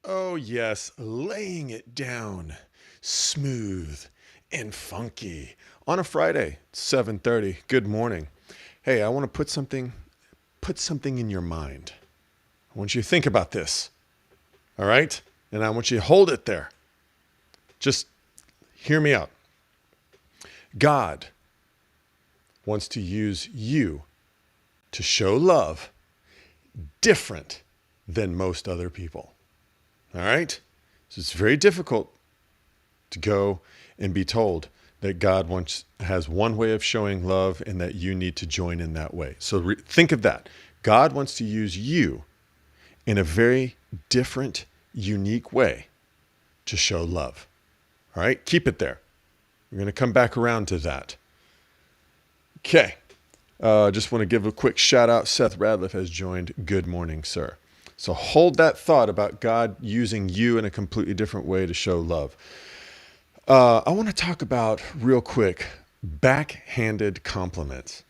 Oh, yes, laying it down smooth and funky on a Friday, 7:30. Good morning. Hey, I want to put something in your mind. I want you to think about this. All right? And I want you to hold it there. Just hear me out. God wants to use you to show love different than most other people. All right? So it's very difficult to go and be told that has one way of showing love and that you need to join in that way. So think of that. God wants to use you in a very different, unique way to show love. All right? Keep it there. We're going to come back around to that. Okay. Just want to give a quick shout out. Seth Radliff has joined. Good morning, sir. So hold that thought about God using you in a completely different way to show love. I want to talk about real quick backhanded compliments.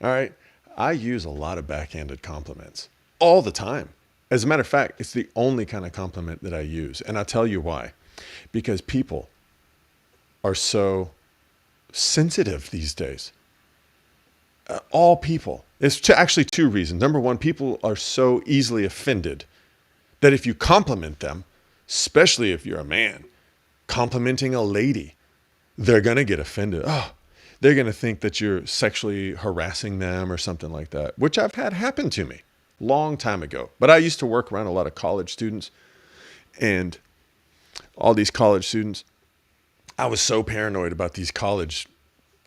All right. I use a lot of backhanded compliments all the time. As a matter of fact, it's the only kind of compliment that I use. And I'll tell you why. Because people are so sensitive these days. All people. It's actually two reasons. Number one, people are so easily offended that if you compliment them, especially if you're a man, complimenting a lady, they're going to get offended. Oh, they're going to think that you're sexually harassing them or something like that, which I've had happen to me long time ago. But I used to work around a lot of college students, and all these college students, I was so paranoid about these college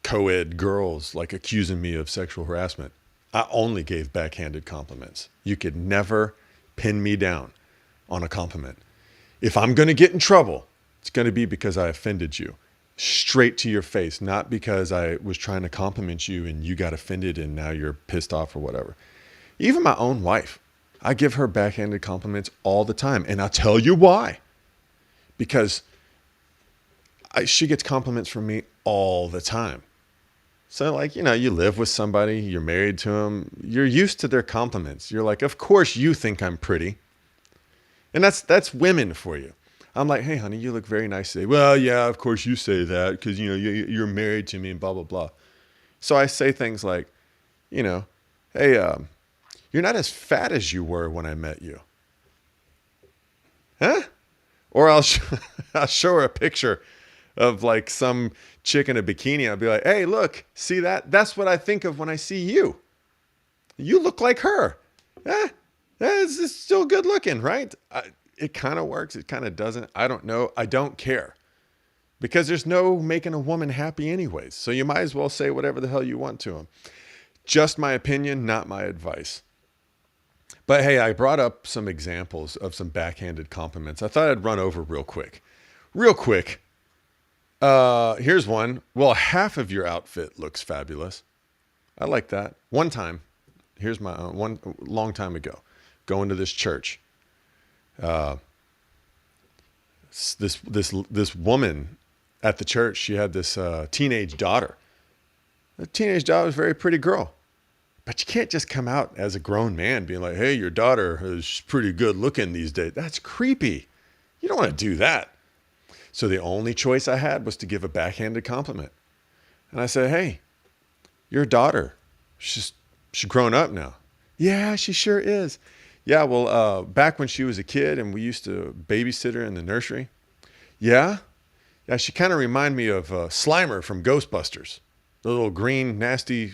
co-ed girls like accusing me of sexual harassment. I only gave backhanded compliments. You could never pin me down on a compliment. If I'm going to get in trouble, it's going to be because I offended you. Straight to your face, not because I was trying to compliment you and you got offended and now you're pissed off or whatever. Even my own wife, I give her backhanded compliments all the time. And I'll tell you why. Because she gets compliments from me all the time. So like, you live with somebody, you're married to them, you're used to their compliments. You're like, of course you think I'm pretty. And that's women for you. I'm like, hey, honey, you look very nice today. Well, yeah, of course you say that because, you're married to me and blah, blah, blah. So I say things like, hey, you're not as fat as you were when I met you. Huh? Or I'll show her a picture of like some chick in a bikini. I'll be like, hey, look, see that? That's what I think of when I see you. You look like her. It's still good looking, right? It kind of works. It kind of doesn't. I don't know. I don't care. Because there's no making a woman happy anyways. So you might as well say whatever the hell you want to them. Just my opinion, not my advice. But hey, I brought up some examples of some backhanded compliments. I thought I'd run over real quick. Real quick. Here's one. Well, half of your outfit looks fabulous. I like that. One time, here's my own, one long time ago, going to this church. This woman at the church, she had this teenage daughter. The teenage daughter was a very pretty girl. But you can't just come out as a grown man being like, hey, your daughter is pretty good looking these days. That's creepy. You don't want to do that. So the only choice I had was to give a backhanded compliment. And I said, hey, your daughter, she's grown up now. Yeah, she sure is. Yeah, well, back when she was a kid and we used to babysit her in the nursery. Yeah, she kind of reminded me of Slimer from Ghostbusters. The little green, nasty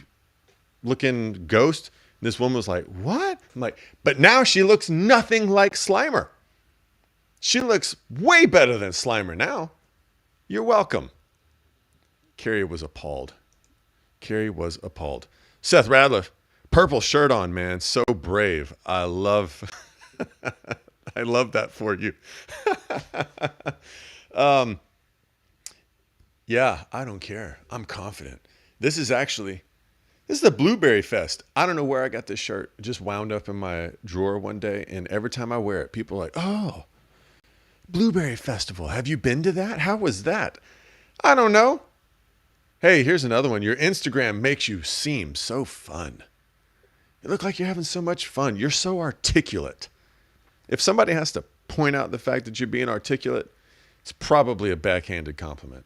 looking ghost. This woman was like, what? I'm like, but now she looks nothing like Slimer. She looks way better than Slimer now. You're welcome. Carrie was appalled. Carrie was appalled. Seth Radliff, purple shirt on, man. So brave. I love that for you. Yeah, I don't care. I'm confident. This is the Blueberry Fest. I don't know where I got this shirt. It just wound up in my drawer one day. And every time I wear it, people are like, oh, Blueberry Festival. Have you been to that? How was that? I don't know. Hey, here's another one. Your Instagram makes you seem so fun. You look like you're having so much fun. You're so articulate. If somebody has to point out the fact that you're being articulate, it's probably a backhanded compliment.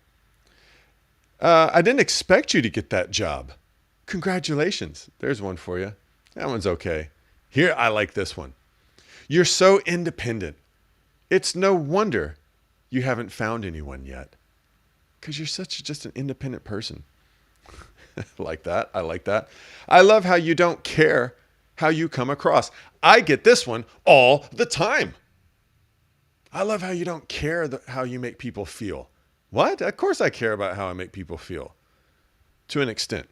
I didn't expect you to get that job. Congratulations. There's one for you. That one's okay. Here, I like this one. You're so independent. It's no wonder you haven't found anyone yet, because you're just an independent person. Like that. I like that. I love how you don't care how you come across. I get this one all the time. I love how you don't care how you make people feel. What? Of course I care about how I make people feel. To an extent.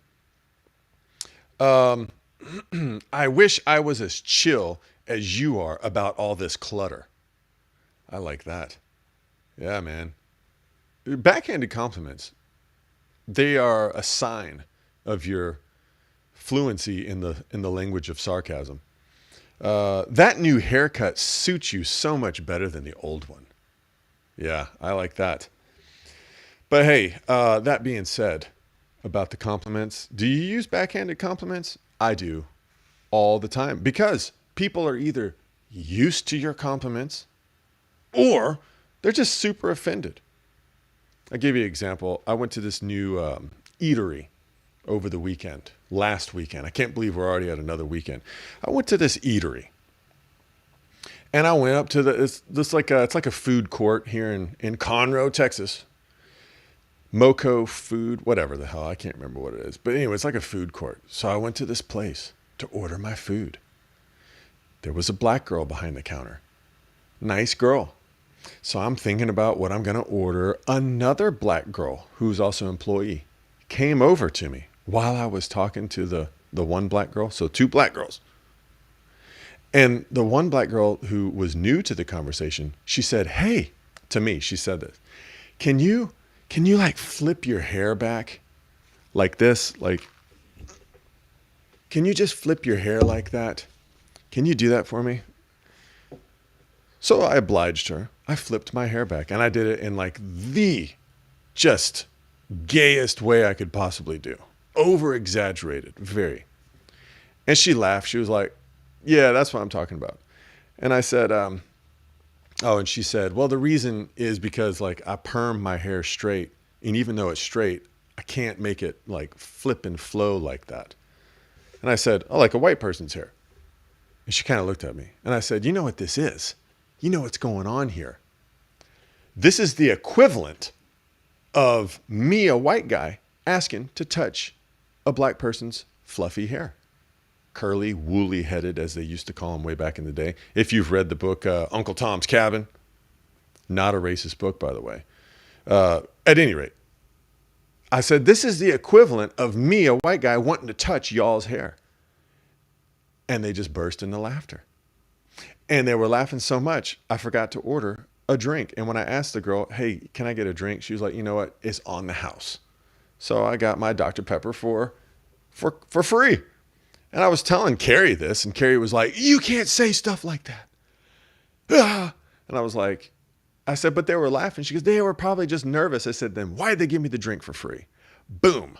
I wish I was as chill as you are about all this clutter. I like that. Yeah, man. Backhanded compliments, they are a sign of your fluency in the language of sarcasm. That new haircut suits you so much better than the old one. Yeah, I like that. But hey, that being said, about the compliments, do you use backhanded compliments? I do all the time, because people are either used to your compliments or they're just super offended. I'll give you an example. I went to this new eatery over the weekend, last weekend. I can't believe we're already at another weekend. I went to this eatery, and I went up to it's like a food court here in Conroe, Texas. Moco food, whatever the hell. I can't remember what it is. But anyway, it's like a food court. So I went to this place to order my food. There was a black girl behind the counter. Nice girl. So I'm thinking about what I'm going to order. Another black girl, who's also an employee, came over to me while I was talking to the one black girl. So two black girls. And the one black girl who was new to the conversation, she said, hey, to me, she said this, can you like flip your hair back like this? Like, can you just flip your hair like that? Can you do that for me? So I obliged her. I flipped my hair back, and I did it in like the just gayest way I could possibly do. Over exaggerated, very. And she laughed. She was like, yeah, that's what I'm talking about. And I said, oh, and she said, well, the reason is because like I perm my hair straight, and even though it's straight, I can't make it like flip and flow like that. And I said, oh, like a white person's hair. And she kind of looked at me, and I said, you know what this is? You know what's going on here? This is the equivalent of me, a white guy, asking to touch a black person's fluffy hair. Curly, woolly headed, as they used to call him way back in the day. If you've read the book, Uncle Tom's Cabin, not a racist book, by the way. At any rate, I said, this is the equivalent of me, a white guy, wanting to touch y'all's hair. And they just burst into laughter. And they were laughing so much, I forgot to order a drink. And when I asked the girl, hey, can I get a drink? She was like, you know what? It's on the house. So I got my Dr. Pepper for free. And I was telling Carrie this, and Carrie was like, you can't say stuff like that. Ah. And I was like, I said, but they were laughing. She goes, they were probably just nervous. I said, then why'd they give me the drink for free? Boom.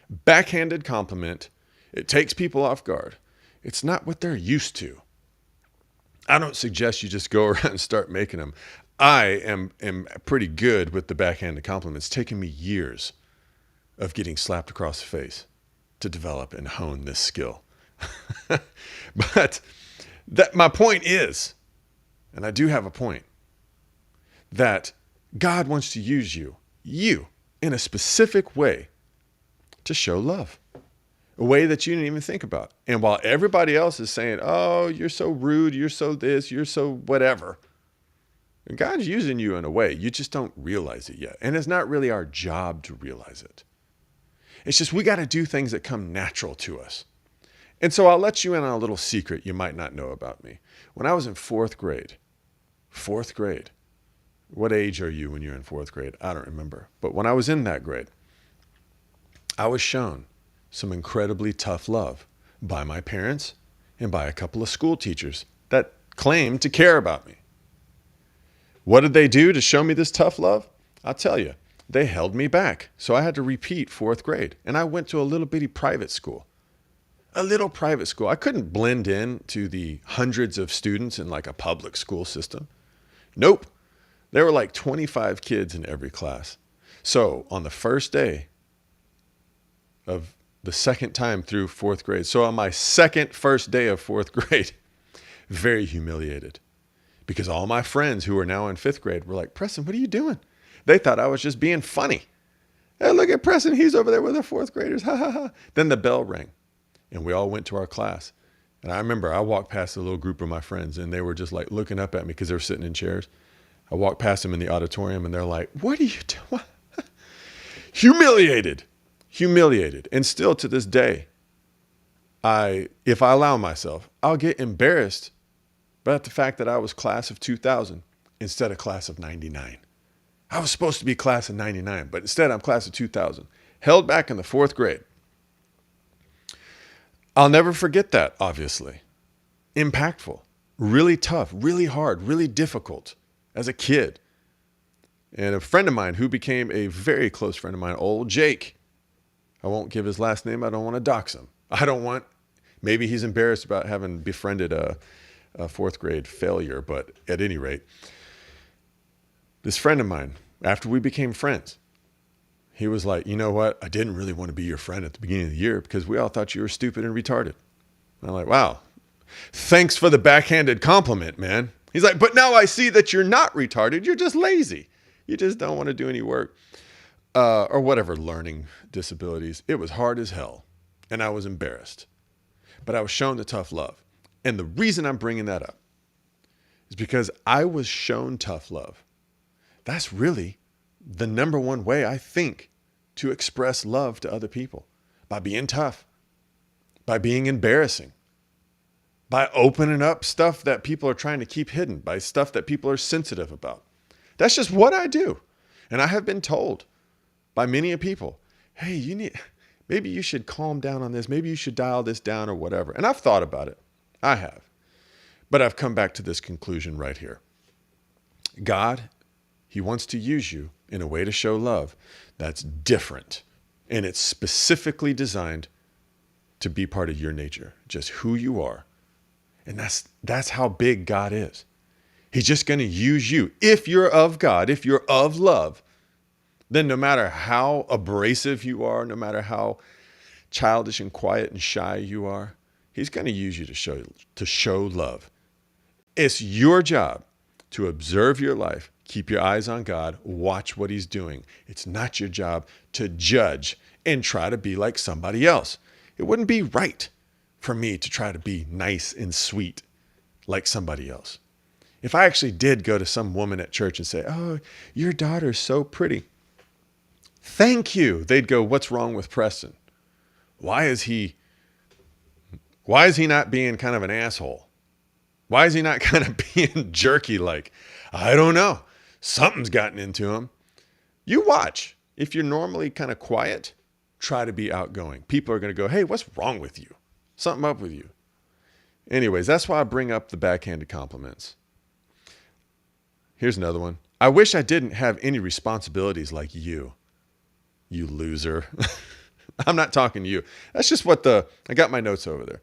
Backhanded compliment. It takes people off guard. It's not what they're used to. I don't suggest you just go around and start making them. I am pretty good with the backhanded compliments. It's taken me years of getting slapped across the face to develop and hone this skill. But my point is, and I do have a point, that God wants to use you in a specific way to show love. a way that you didn't even think about. And while everybody else is saying, oh, you're so rude, you're so this, you're so whatever, God's using you in a way. You just don't realize it yet. And it's not really our job to realize it. It's just we got to do things that come natural to us. And so I'll let you in on a little secret you might not know about me. When I was in fourth grade, what age are you when you're in fourth grade? I don't remember. But when I was in that grade, I was shown some incredibly tough love by my parents and by a couple of school teachers that claimed to care about me. What did they do to show me this tough love? I'll tell you, they held me back. So I had to repeat fourth grade. And I went to a little bitty private school. A little private school. I couldn't blend in to the hundreds of students in like a public school system. Nope. There were like 25 kids in every class. So on the first day of the second time through fourth grade, so on my first day of fourth grade, very humiliated. Because all my friends who are now in fifth grade were like, Preston, what are you doing? They thought I was just being funny. Hey, look at Preston. He's over there with the fourth graders. Ha, ha, ha. Then the bell rang and we all went to our class. And I remember I walked past a little group of my friends and they were just like looking up at me because they were sitting in chairs. I walked past them in the auditorium and they're like, what are you doing? Humiliated. And still to this day, if I allow myself, I'll get embarrassed about the fact that I was class of 2000 instead of class of 99. I was supposed to be class of 99, but instead I'm class of 2000. Held back in the fourth grade. I'll never forget that, obviously. Impactful, really tough, really hard, really difficult as a kid. And a friend of mine who became a very close friend of mine, old Jake. I won't give his last name. I don't want to dox him. Maybe he's embarrassed about having befriended a fourth grade failure, but at any rate, this friend of mine, after we became friends, he was like, you know what? I didn't really want to be your friend at the beginning of the year because we all thought you were stupid and retarded. And I'm like, wow, thanks for the backhanded compliment, man. He's like, but now I see that you're not retarded. You're just lazy. You just don't want to do any work or whatever learning disabilities. It was hard as hell. And I was embarrassed, but I was shown the tough love. And the reason I'm bringing that up is because I was shown tough love. That's really the number one way I think to express love to other people, by being tough, by being embarrassing, by opening up stuff that people are trying to keep hidden, by stuff that people are sensitive about. That's just what I do. And I have been told by many people, hey, maybe you should calm down on this. Maybe you should dial this down or whatever. And I've thought about it. I have. But I've come back to this conclusion right here. God, he wants to use you in a way to show love that's different. And it's specifically designed to be part of your nature, just who you are. And that's how big God is. He's just going to use you. If you're of God, if you're of love, then no matter how abrasive you are, no matter how childish and quiet and shy you are, he's going to use you to show love. It's your job to observe your life, keep your eyes on God, watch what he's doing. It's not your job to judge and try to be like somebody else. It wouldn't be right for me to try to be nice and sweet like somebody else. If I actually did go to some woman at church and say, oh, your daughter's so pretty. Thank you. They'd go, what's wrong with Preston? Why is he not being kind of an asshole? Why is he not kind of being jerky like, I don't know. Something's gotten into him. You watch. If you're normally kind of quiet, try to be outgoing. People are going to go, hey, what's wrong with you? Something up with you. Anyways, that's why I bring up the backhanded compliments. Here's another one. I wish I didn't have any responsibilities like you loser. I'm not talking to you. That's just I got my notes over there.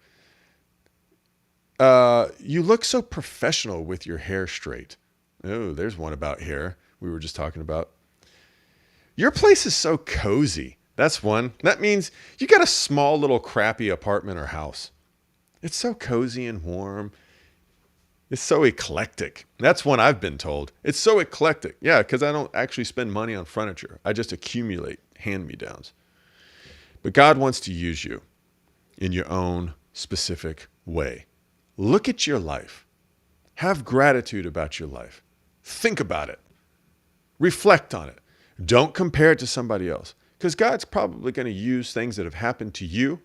You look so professional with your hair straight. Oh, there's one about hair we were just talking about. Your place is so cozy. That's one. That means you got a small little crappy apartment or house. It's so cozy and warm. It's so eclectic. That's one I've been told. It's so eclectic. Yeah, because I don't actually spend money on furniture. I just accumulate hand-me-downs. But God wants to use you. in your own specific way. Look at your life. Have gratitude about your life. Think about it. Reflect on it. Don't compare it to somebody else, because God's probably going to use things that have happened to you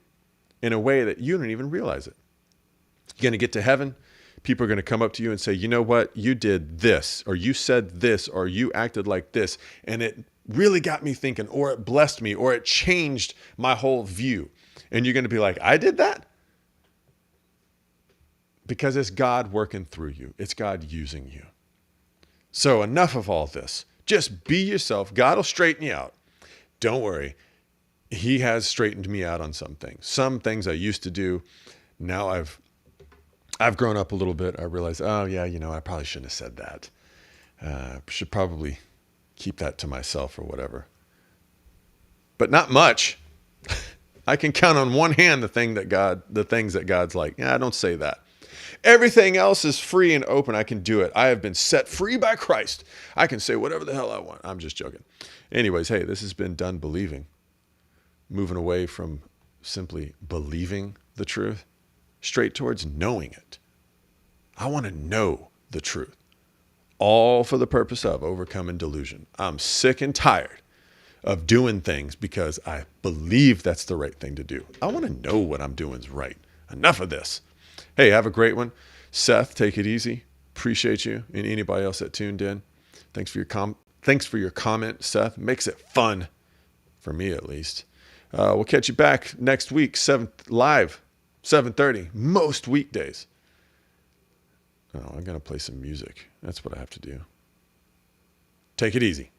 in a way that you don't even realize it. You're going to get to heaven. People are going to come up to you and say, you know what? You did this, or you said this, or you acted like this, and it really got me thinking, or it blessed me, or it changed my whole view. And you're going to be like, I did that? Because it's God working through you. It's God using you. So enough of all this. Just be yourself. God will straighten you out. Don't worry. He has straightened me out on some things. Some things I used to do. Now I've grown up a little bit. I realize, oh yeah, I probably shouldn't have said that. Should probably keep that to myself or whatever. But not much. I can count on one hand the things that God's like, yeah, don't say that. Everything else is free and open. I can do it. I have been set free by Christ. I can say whatever the hell I want. I'm just joking. Anyways, hey, this has been Done Believing. Moving away from simply believing the truth, straight towards knowing it. I want to know the truth. All for the purpose of overcoming delusion. I'm sick and tired of doing things because I believe that's the right thing to do. I want to know what I'm doing is right. Enough of this. Hey, have a great one. Seth, take it easy. Appreciate you and anybody else that tuned in. Thanks for your comment, Seth. Makes it fun, for me at least. We'll catch you back next week, live, 7:30, most weekdays. Oh, I'm going to play some music. That's what I have to do. Take it easy.